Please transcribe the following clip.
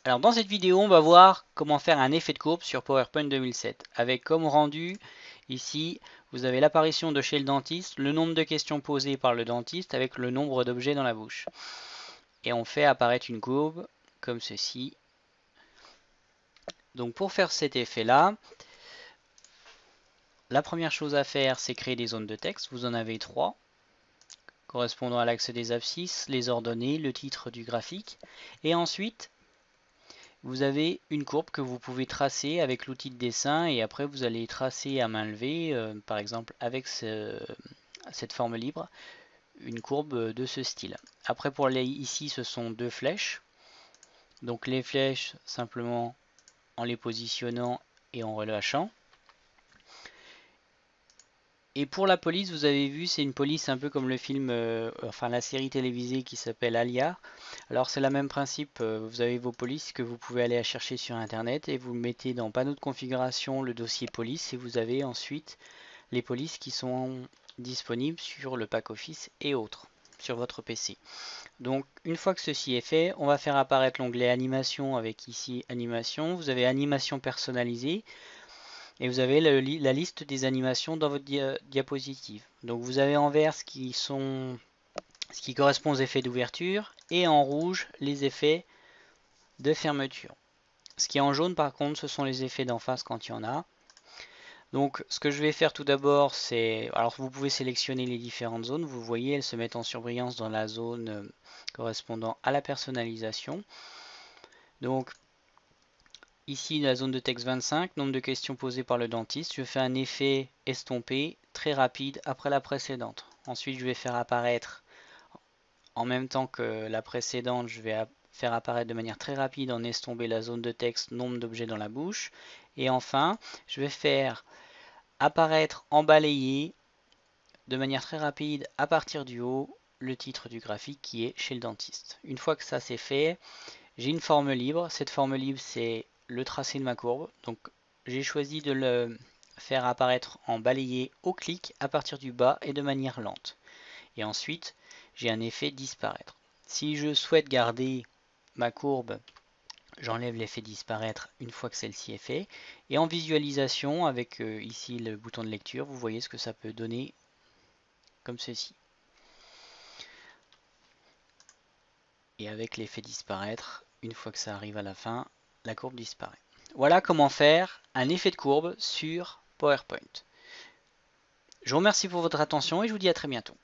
Alors dans cette vidéo, on va voir comment faire un effet de courbe sur PowerPoint 2007. Avec comme rendu, ici, vous avez l'apparition de chez le dentiste, le nombre de questions posées par le dentiste avec le nombre d'objets dans la bouche. Et on fait apparaître une courbe comme ceci. Donc pour faire cet effet-là, la première chose à faire, c'est créer des zones de texte. Vous en avez trois, correspondant à l'axe des abscisses, les ordonnées, le titre du graphique. Et ensuite, vous avez une courbe que vous pouvez tracer avec l'outil de dessin et après vous allez tracer à main levée, par exemple avec cette forme libre, une courbe de ce style. Après pour les ici ce sont deux flèches. Donc les flèches simplement en les positionnant et en relâchant. Et pour la police, vous avez vu, c'est une police un peu comme le film, enfin la série télévisée qui s'appelle Alia. Alors c'est le même principe, vous avez vos polices que vous pouvez aller chercher sur internet et vous mettez dans panneau de configuration le dossier police et vous avez ensuite les polices qui sont disponibles sur le pack office et autres sur votre PC. Donc une fois que ceci est fait, on va faire apparaître l'onglet animation avec ici animation. Vous avez animation personnalisée et vous avez la liste des animations dans votre diapositive. Donc vous avez en vert ce qui correspond aux effets d'ouverture et en rouge les effets de fermeture. Ce qui est en jaune par contre, ce sont les effets d'en face quand il y en a. Donc ce que je vais faire tout d'abord, c'est... Alors vous pouvez sélectionner les différentes zones. Vous voyez, elles se mettent en surbrillance dans la zone correspondant à la personnalisation. Donc ici, la zone de texte 25, nombre de questions posées par le dentiste. Je fais un effet estompé très rapide après la précédente. Ensuite, je vais faire apparaître, en même temps que la précédente, je vais faire apparaître de manière très rapide en estompé la zone de texte, nombre d'objets dans la bouche. Et enfin, je vais faire apparaître en balayé de manière très rapide à partir du haut le titre du graphique qui est chez le dentiste. Une fois que ça c'est fait, j'ai une forme libre. Cette forme libre, c'est le tracé de ma courbe. Donc j'ai choisi de le faire apparaître en balayé au clic à partir du bas et de manière lente. Et ensuite, j'ai un effet disparaître. Si je souhaite garder ma courbe, j'enlève l'effet disparaître une fois que celle-ci est faite. Et en visualisation, avec ici le bouton de lecture, vous voyez ce que ça peut donner comme ceci. Et avec l'effet disparaître, une fois que ça arrive à la fin, la courbe disparaît. Voilà comment faire un effet de courbe sur PowerPoint. Je vous remercie pour votre attention et je vous dis à très bientôt.